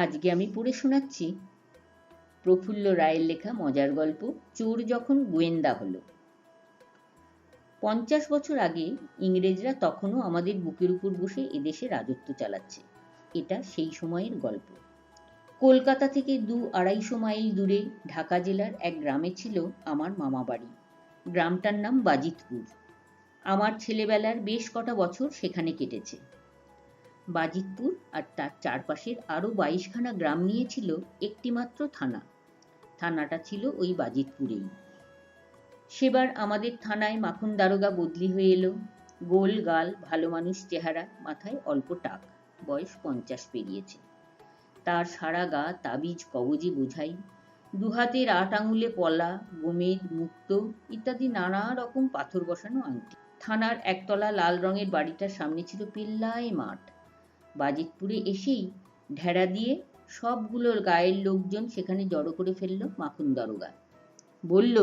আজকে আমি পড়ে শোনাচ্ছি প্রফুল্ল রায়ের লেখা মজার গল্প চোর যখন গোয়েন্দা হলো। 50 বছর আগে ইংরেজরা তখনও আমাদের বুকের উপর বসে এদেশে রাজত্ব চালাচ্ছে। এটা সেই সময়ের গল্প। কলকাতা থেকে 2-250 মাইল দূরে ঢাকা জেলার এক গ্রামে ছিল আমার মামা বাড়ি। গ্রামটার নাম বাজিতপুর। আমার ছেলেবেলার বেশ কটা বছর সেখানে কেটেছে। বাজিতপুর আর তার চারপাশের আরো 22খানা গ্রাম নিয়েছিল একটিমাত্র থানা। থানাটা ছিল ওই বাজিতপুরেই। সেবার আমাদের থানায় মাখন দারোগা বদলি হয়ে এলো। গোল গাল, ভালো মানুষ চেহারা, মাথায় অল্প টাক, বয়স 50 পেরিয়েছে। তার সারা গা তাবিজ কবজে বোঝাই, দুহাতের 8 আঙুলে পলা, গোমেদ, মুক্তো ইত্যাদি নানা রকম পাথর বসানো আংটি। থানার একতলা লাল রঙের বাড়িটার সামনে ছিল পেল্লায় মাঠ। বাজিতপুরে এসেই ঢেড়া দিয়ে সবগুলোর গায়ের লোকজন সেখানে জড়ো করে ফেলল মাখন দারোগা। বলল,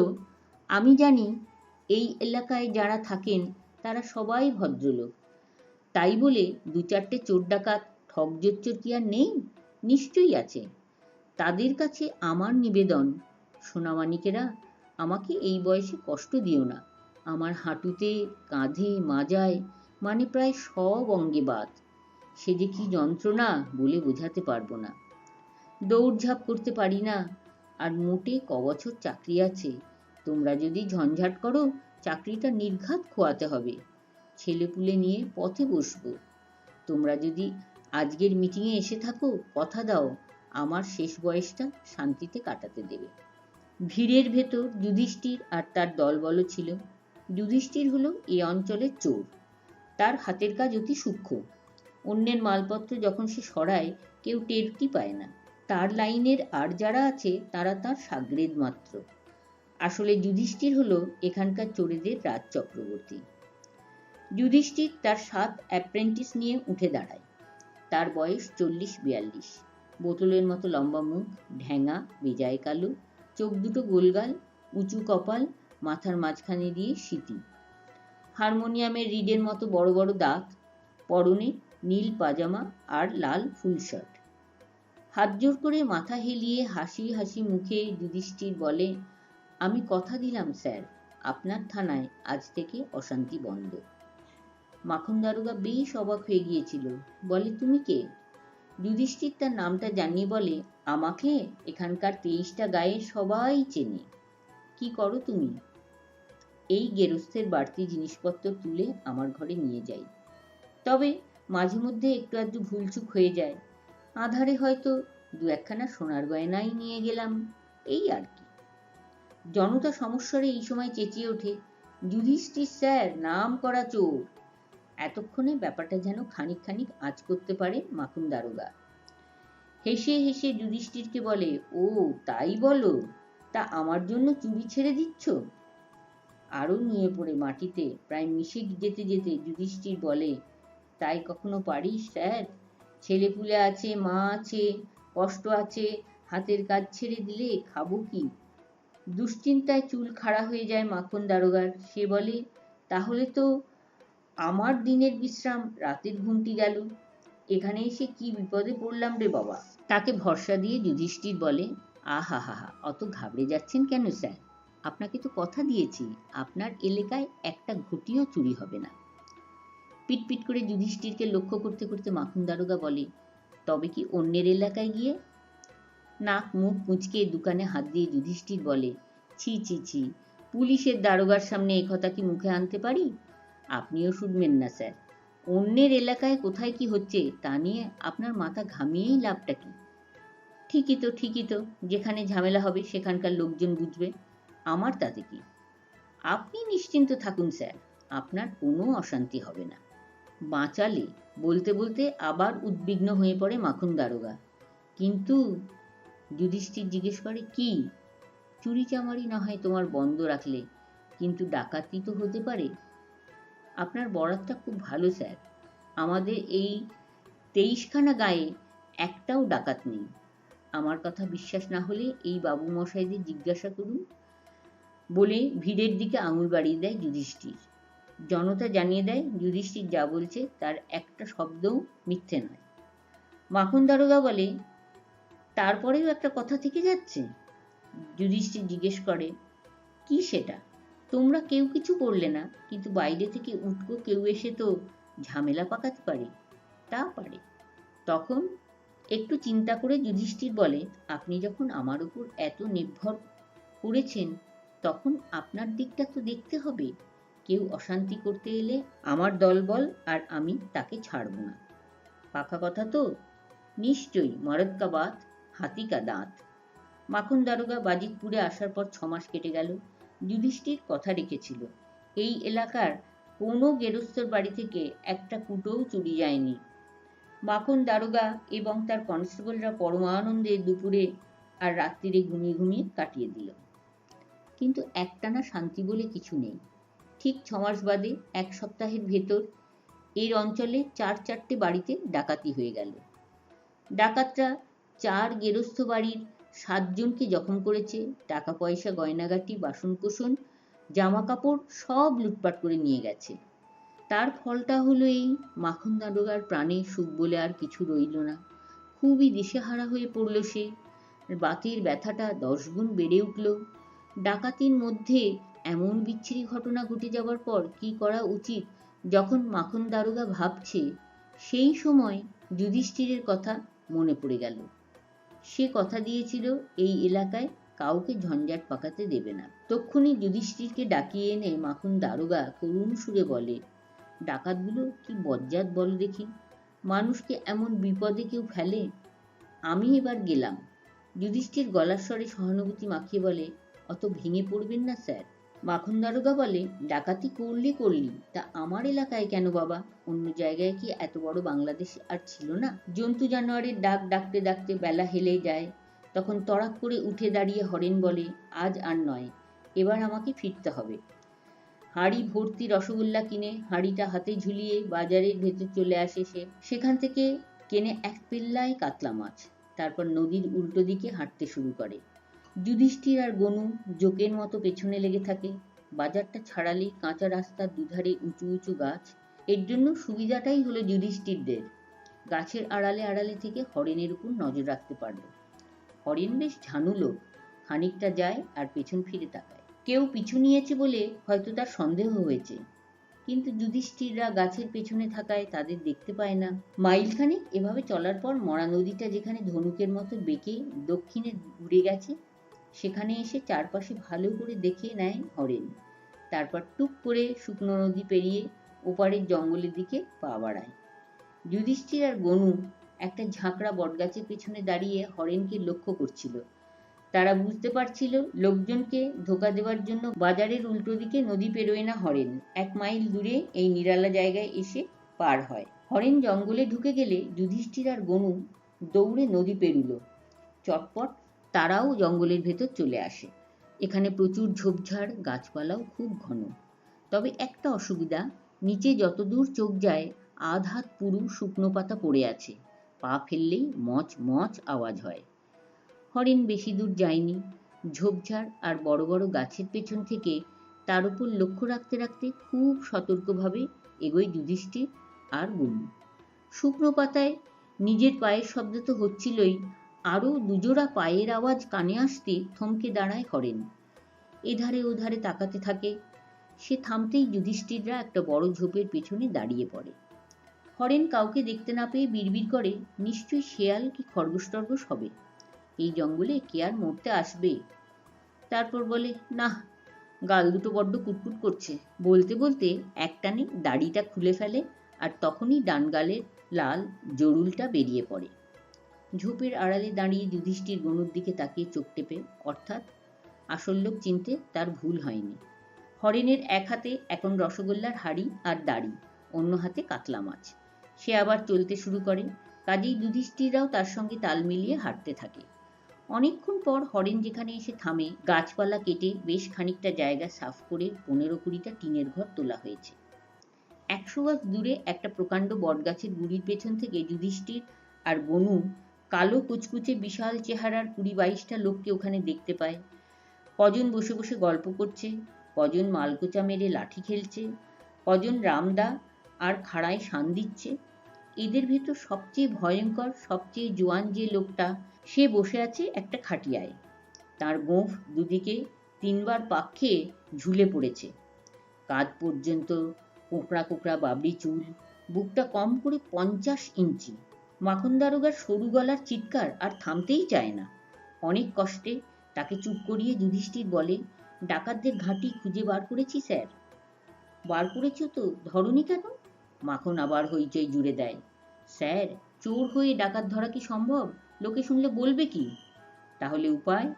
আমি জানি এই এলাকায় যারা থাকেন তারা সবাই ভদ্রলোক। তাই বলে 2-4টে চোর ডাকাত ঠক জোচ্চোর কি আর নেই? নিশ্চয়ই আছে। তাদের কাছে আমার নিবেদন, সোনামানিকেরা, আমাকে এই বয়সে কষ্ট দিও না। আমার হাঁটুতে, কাঁধে, মাজায়, মানে প্রায় সব অঙ্গে বাত। সে যে কি যন্ত্রণা বলে বোঝাতে পারবো না। দৌড়ঝাঁপ করতে পারি না, আর মোটে কবছর চাকরি আছে। তোমরা যদি ঝঞ্ঝাট করো, চাকরিটা নির্ঘাত খোয়াতে হবে। ছেলেপুলে নিয়ে পথে বসবো। তোমরা যদি আজকের মিটিংয়ে এসে থাকো, কথা দাও আমার শেষ বয়সটা শান্তিতে কাটাতে দেবে। ভিড়ের ভেতর যুধিষ্ঠির আর তার দলবল ছিল। যুধিষ্ঠির হলো এ অঞ্চলের চোর। তার হাতের কাজ অতি সূক্ষ্ম। অন্যের মালপত্র যখন সে সরায় কেউ টেরটি পায় না। তার লাইনের আর যারা আছে তারা তার সাগরেদ মাত্র। আসলে যুধিষ্ঠির হলো এখানকার চোরেদের রাজ চক্রবর্তী। যুধিষ্ঠির তার 7 অ্যাপ্রেন্টিস নিয়ে উঠে দাঁড়ায়। তার বয়স 40-42। বোতলের মতো লম্বা মুখ, ঢ্যাঙা, বেজায় কালো, চোখ দুটো গোলগাল, উঁচু কপাল, মাথার মাঝখানে দিয়ে সিটি, হারমোনিয়ামের রিডের মতো বড় বড় দাঁত, পরনে নীল পাজামা আর লাল ফুল শার্ট। হাত জোর করে মাথা হেলিয়ে হাসি হাসি মুখে যুধিষ্ঠির বলে, আমি কথা দিলাম স্যার, আপনার থানায় আজ থেকে অশান্তি বন্ধ। মাখন দারোগা বেশ অবাক হয়ে গিয়েছিল। বলে, তুমি কে? যুধিষ্ঠির তার নামটা জানিয়ে বলে, আমাকে এখানকার 23টা গায়ে সবাই চেনে। কি করো তুমি? এই গেরস্থের বাড়তি জিনিসপত্র তুলে আমার ঘরে নিয়ে যাই। তবে মাঝে মধ্যে একটু আধটু ভুলচুক হয়ে যায়। আধারে হয়তো 2-1খানা সোনার গয়নাই নিয়ে গেলাম, এই আর কি। জনতা সমস্বরে এই সময় চেঁচিয়ে ওঠে, যুধিষ্ঠির স্যার, নাম করা চোর। এতক্ষণে ব্যাপারটা যেন খানিক খানিক আঁচ করতে পারে মাখন দারোগা। হেসে হেসে যুধিষ্ঠিরকে বলে, ও তাই বলো, তা আমার জন্য চুরি ছেড়ে দিচ্ছ? আরো নিয়ে পড়ে মাটিতে প্রায় মিশে যেতে যেতে যুধিষ্ঠির বলে, তাই কখনো পারিস স্যার? ছেলেপুলে আছে, মা আছে, কষ্ট আছে, হাতের কাজ ছেড়ে দিলে খাবো কি? দুশ্চিন্তায় চুল খাড়া হয়ে যায় মাখন দারোগার। সে বলে, তাহলে তো আমার দিনের বিশ্রাম রাতের ঘুমটি গেল। এখানে এসে কি বিপদে পড়লাম রে বাবা। তাকে ভরসা দিয়ে যুধিষ্ঠির বলে, আহা হা হা, অত ঘাবড়ে যাচ্ছেন কেন স্যার? আপনাকে তো কথা দিয়েছি আপনার এলাকায় একটা ঘটিও চুরি হবে না। পিটপিট করে যুধিষ্ঠিরকে লক্ষ্য করতে করতে মাখন দারোগা বলে, তবে কি অন্যের এলাকায় গিয়ে? নাক মুখ মুচকে দোকানে হাত দিয়ে যুধিষ্ঠির বলে, ছি ছি ছি, পুলিশের দারোগার সামনে এ কথা কি মুখে আনতে পারি? আপনিও শুনবেন না স্যার। অন্যের এলাকায় কোথায় কি হচ্ছে তা নিয়ে আপনার মাথা ঘামিয়েই লাভটা কি? ঠিকই তো, যেখানে ঝামেলা হবে সেখানকার লোকজন বুঝবে, আমার তাতে কি? আপনি নিশ্চিন্ত থাকুন স্যার, আপনার কোনো অশান্তি হবে না। বাঁচালে, বলতে বলতে আবার উদ্বিগ্ন হয়ে পড়ে মাখন দারোগা। কিন্তু যুধিষ্ঠির জিজ্ঞেস করে, কি? চুরি চামারি না হয় তোমার বন্ধ রাখলে, কিন্তু ডাকাতি তো হতে পারে। আপনার বরাতটা খুব ভালো স্যার, আমাদের এই 23খানা গায়ে একটাও ডাকাত নেই। আমার কথা বিশ্বাস না হলে এই বাবু মশাইদের জিজ্ঞাসা করুন। বলে ভিড়ের দিকে আঙুল বাড়িয়ে দেয় যুধিষ্ঠির। জনতা জানিয়ে দেয় যুধিষ্ঠির যা বলছে তার একটা শব্দও মিথ্যে নয়। মাখন দারোগা বলে, তারপরেও একটা কথা থেকে যাচ্ছে। যুধিষ্ঠির জিজ্ঞেস করে, কি সেটা? তোমরা কেউ কিছু করলে না, কিন্তু বাইরে থেকে উটকো কেউ এসে তো ঝামেলা পাকাতে পারে। তা পারে। তখন একটু চিন্তা করে যুধিষ্ঠির বলে, আপনি যখন আমার উপর এত নির্ভর করেছেন, তখন আপনার দিকটা তো দেখতে হবে। কেউ অশান্তি করতে এলে আমার দলবল আর আমি তাকে ছাড়ব না। পাকা কথা তো? নিশ্চয়ই, মরদ কা বাত হাতি কা দাঁত। মাখন দারোগা বাজিতপুরে আসার পর 6 মাস কেটে গেল। যুধিষ্ঠির কথা রেখেছিল, এই এলাকার কোনো গেরস্থর বাড়ি থেকে একটা কুটোও চুরি যায়নি। মাখন দারোগা এবং তার কনস্টেবলরা পরমানন্দে দুপুরে আর রাত্রিরে ঘুমিয়ে ঘুমিয়ে কাটিয়ে দিল। কিন্তু একটানা শান্তি বলে কিছু নেই। ঠিক 6 মাস বাদে 1 সপ্তাহের ভেতর এর অঞ্চলে 4-4টে বাড়িতে ডাকাতি হয়ে গেল। ডাকাতরা 4 গেরস্থ বাড়ির 7 জনকে জখম করেছে। টাকা পয়সা, গয়নাগাটি, বাসনকোসন, জামা কাপড় সব লুটপাট করে নিয়ে গেছে। তার ফলটা হলো এই, মাখন দারোগার প্রাণে সুখ বলে আর কিছু রইল না। খুবই দিশেহারা হয়ে পড়ল সে। বাতের ব্যথাটা 10 গুণ বেড়ে উঠল। ডাকাতির মধ্যে এমন বিচ্ছিরি ঘটনা ঘটে যাবার পর কি করা উচিত যখন মাখন দারোগা ভাবছে, সেই সময় যুধিষ্ঠিরের কথা মনে পড়ে গেল। সে কথা দিয়েছিল এই এলাকায় কাউকে ঝঞ্ঝাট পাকাতে দেবে না। তক্ষুনি যুধিষ্ঠিরকে ডাকিয়ে এনে মাখন দারোগা করুণ সুরে বলে, ডাকাতগুলো কি বজ্জাত বল দেখি, মানুষকে এমন বিপদে কেউ ফেলে? আমি এবার গেলাম। যুধিষ্ঠির গলার স্বরে সহানুভূতি মাখিয়ে বলে, অত ভেঙে পড়বেন না স্যার। মাখন দারোগা বলে, ডাকাতি করলি, তা আমার এলাকায় কেন বাবা? অন্য জায়গায় কি এত বড় বাংলাদেশ আর ছিল না? জন্তু জানোয়ারের ডাক ডাকতে ডাকতে বেলা হেলে যায়। তখন তড়াক করে উঠে দাঁড়িয়ে হরেন বলে, আজ আর নয়, এবার আমাকে ফিরতে হবে। হাঁড়ি ভর্তি রসগোল্লা কিনে হাঁড়িটা হাতে ঝুলিয়ে বাজারের ভেতর চলে আসে সে। সেখান থেকে কেনে 1 পেল্লায় কাতলা মাছ। তারপর নদীর উল্টো দিকে হাঁটতে শুরু করে। যুধিষ্ঠির আর গনু জোকের মতো পেছনে লেগে থাকে। বাজারটা ছাড়ালে কাঁচা রাস্তার দুধারে উঁচু উঁচু গাছ। এর জন্য সুবিধাটাই হলো যুধিষ্ঠিরদের, গাছের আড়ালে আড়ালে থেকে হরেনের উপর নজর রাখতে পারল। হরেন বেশ ঝানু লোক, খানিকটা যায় আর পেছন ফিরে তাকায়। কেউ পিছু নিয়েছে বলে হয়তো তার সন্দেহ হয়েছে, কিন্তু যুধিষ্ঠিররা গাছের পেছনে থাকায় তাদের দেখতে পায় না। মাইলখানেক এভাবে চলার পর মরা নদীটা যেখানে ধনুকের মতো বেঁকে দক্ষিণে ঘুরে গেছে, সেখানে এসে চারপাশে ভালো করে দেখে নেয় হরেন। তারপর টুক করে শুকনো নদী পেরিয়ে ওপারের জঙ্গলের দিকে পা বাড়ায়। যুধিষ্ঠির আর গনু একটা ঝাঁকড়া বটগাছের পেছনে দাঁড়িয়ে হরেনকে লক্ষ্য করছিল। তারা বুঝতে পারছিল লোকজনকে ধোঁকা দেওয়ার জন্য বাজারের উল্টো দিকে নদী পেরোয় না হরেন, 1 মাইল দূরে এই নিরালা জায়গায় এসে পার হয়। হরেন জঙ্গলে ঢুকে গেলে যুধিষ্ঠির আর গনু দৌড়ে নদী পেরুল। চটপট তারাও জঙ্গলের ভেতর চলে আসে। এখানে প্রচুর ঝোপঝাড়, গাছপালাও খুব ঘন। তবে একটা অসুবিধা, নিচে যতদূর চোখ যায় আধ হাত পুরু শুকনো পাতা পড়ে আছে, পা ফেললেই মচ মচ আওয়াজ হয়। হরেন বেশি দূর যায়নি। ঝোপঝাড় আর বড় বড় গাছের পেছন থেকে তার উপর লক্ষ্য রাখতে রাখতে খুব সতর্কভাবে এগোয় যুধিষ্ঠির আর গনু। শুকনো পাতায় নিজের পায়ের শব্দ তো হচ্ছিলই, আরও 2 জোড়া পায়ের আওয়াজ কানে আসতে থমকে দাঁড়ায় হরেন। এধারে ওধারে তাকাতে থাকে। সে থামতেই যুধিষ্ঠিররা একটা বড় ঝোপের পেছনে দাঁড়িয়ে পড়ে। হরেন কাউকে দেখতে না পেয়ে বিড়বিড় করে, নিশ্চয়ই শেয়াল কি খরগোশ টরগোশ হবে, এই জঙ্গলে কে আর মরতে আসবে। তারপর বলে, না, গাল দুটো বড্ড কুটকুট করছে। বলতে বলতে একটানে দাড়িটা খুলে ফেলে, আর তখনই ডান গালের লাল জরুলটা বেরিয়ে পড়ে। ঝোপের আড়ালে দাঁড়িয়ে যুধিষ্ঠির গনুর দিকে তাকিয়ে চোখ টেপে, অর্থাৎ আসল লোক চিনতে তার ভুল হয়নি। হরেনের এক হাতে এখন রসগোল্লার হাঁড়ি আর দাড়ি, অন্য হাতে কাতলা মাছ। সে আবার চলতে শুরু করে, কাজেই যুধিষ্ঠিররাও তার সঙ্গে তাল মিলিয়ে হাঁটতে থাকে। অনেকক্ষণ পর হরেন যেখানে এসে থামে, গাছপালা কেটে বেশ খানিকটা জায়গা সাফ করে 15-20টা টিনের ঘর তোলা হয়েছে। 100 গজ দূরে একটা প্রকাণ্ড বটগাছের গুড়ির পেছন থেকে যুধিষ্ঠির আর গনু কালো কুচকুচে বিশাল চেহারার 20-22টা লোককে ওখানে দেখতে পায়। কজন বসে বসে গল্প করছে, কজন মালকোচা মেরে লাঠি খেলছে, কজন রামদা আর খাড়ায় শান দিচ্ছে। এদের ভেতর সবচেয়ে ভয়ঙ্কর, সবচেয়ে জোয়ান যে লোকটা, সে বসে আছে একটা খাটিয়ায়। তার গোঁফ দুদিকে 3বার পাক খেয়ে ঝুলে পড়েছে। কাঁধ পর্যন্ত কোঁকড়া কোঁকড়া বাবরি চুল, বুকটা কম করে 50 ইঞ্চি। মাখন দারোগার সরু গলার চিৎকার আর থামতেই চায় না। অনেক কষ্টে তাকে চুপ করিয়ে যুধিষ্ঠির বলে, ডাকাতদের ঘাঁটি খুঁজে বার করেছি স্যার। বার করেছ তো, ধরনি কেন? মাখন আবার হইচই জুড়ে দেয়। স্যার, চোর হয়ে ডাকাত ধরা কি সম্ভব? লোকে শুনলে বলবে কি? তাহলে উপায়?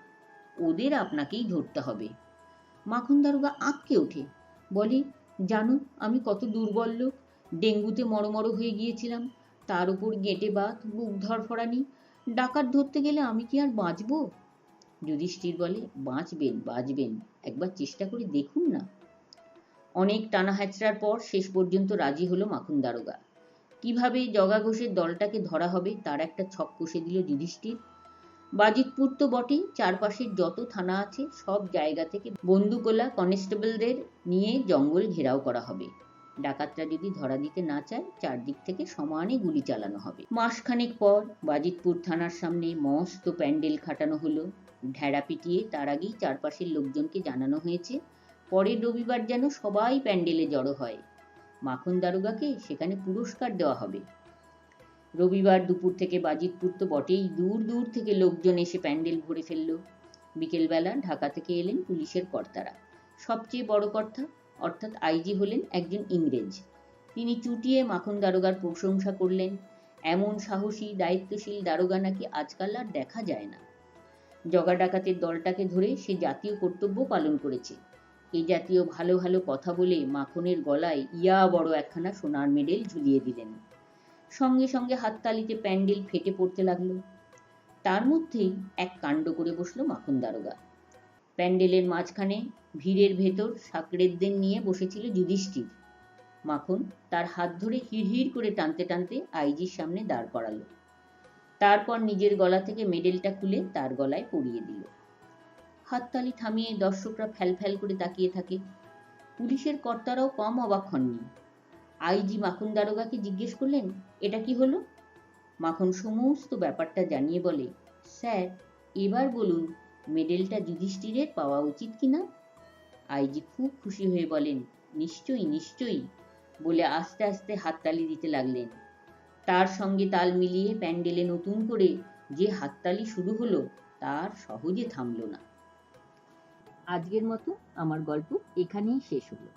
ওদের আপনাকেই ধরতে হবে। মাখন দারোগা আঁতকে ওঠে, বলে, জানো আমি কত দুর্বল লোক, ডেঙ্গুতে মরমর হয়ে গিয়েছিলাম, তার উপর গেঁটে বাত, বুক ধরফরানি, ডাকাত ধরতে গেলে আমি কি আর বাঁচব? যুধিষ্ঠির বলে, বাঁচবেন বাঁচবেন, একবার চেষ্টা করে দেখুন না। অনেক টানা হ্যাচড়ার পর শেষ পর্যন্ত রাজি হলো মাখন দারোগা। কিভাবে জগা ঘোষের দলটাকে ধরা হবে তার একটা ছক কষে দিল যুধিষ্ঠির। বাজিতপুর তো বটেই, চারপাশের যত থানা আছে সব জায়গা থেকে বন্দুকওয়ালা কনস্টেবলদের নিয়ে জঙ্গল ঘেরাও করা হবে। ডাকাতরা যদি ধরা দিতে না চায়, চারদিক থেকে সমানে গুলি চালানো হবে। মাসখানেক পর বাজিতপুর থানার সামনে মস্ত প্যান্ডেল খাটানো হলো। ঢেড়া পিটিয়ে তার আগেই চারপাশের লোকজনকে জানানো হয়েছে পরের রবিবার যেন সবাই প্যান্ডেলে জড়ো হয়। মাখন দারোগাকে সেখানে পুরস্কার দেওয়া হবে। রবিবার দুপুর থেকে বাজিতপুর তো বটেই, দূর দূর থেকে লোকজন এসে প্যান্ডেল ভরে ফেলল। বিকেলবেলা ঢাকা থেকে এলেন পুলিশের কর্তারা। সবচেয়ে বড় কর্তা অর্থাৎ আইজি হলেন একজন ইংরেজ। তিনি চুটিয়ে মাখন দারোগার প্রশংসা করলেন। এমন সাহসী দায়িত্বশীল দারোগা নাকি আজকাল আর দেখা যায় না। জগা ডাকাতের দলটাকে ধরে সে জাতীয় কর্তব্য পালন করেছে। এই জাতীয় ভালো ভালো কথা বলে মাখনের গলায় ইয়া বড় একখানা সোনার মেডেল ঝুলিয়ে দিলেন। সঙ্গে সঙ্গে হাততালিতে প্যান্ডেল ফেটে পড়তে লাগলো। তার মধ্যেই এক কাণ্ড করে বসলো মাখন দারোগা। প্যান্ডেলের মাঝখানে ভিড়ের ভেতর সাকরেদদের নিয়ে বসেছিল যুধিষ্ঠির। মাখন তার হাত ধরে হিড়হিড় করে টানতে টানতে আইজির সামনে দাঁড় করালো। তারপর নিজের গলা থেকে মেডেলটা খুলে তার গলায় পরিয়ে দিল। হাততালি থামিয়ে দর্শকরা ফ্যাল ফ্যাল করে তাকিয়ে থাকে। পুলিশের কর্তারাও কম অবাক হননি। আইজি মাখন দারোগাকে জিজ্ঞেস করলেন, এটা কি হলো? মাখন সমস্ত ব্যাপারটা জানিয়ে বলে, স্যার, এবার বলুন মেডেলটা যুধিষ্ঠিরের পাওয়া উচিত কিনা? আইজি খুব খুশি হয়ে বলেন, নিশ্চয়ই নিশ্চয়ই, বলে আস্তে আস্তে হাততালি দিতে লাগলেন। তার সঙ্গে তাল মিলিয়ে প্যান্ডেলে নতুন করে যে হাততালি শুরু হলো তার সহজে থামল না। আজকের মতো আমার গল্প এখানেই শেষ হলো।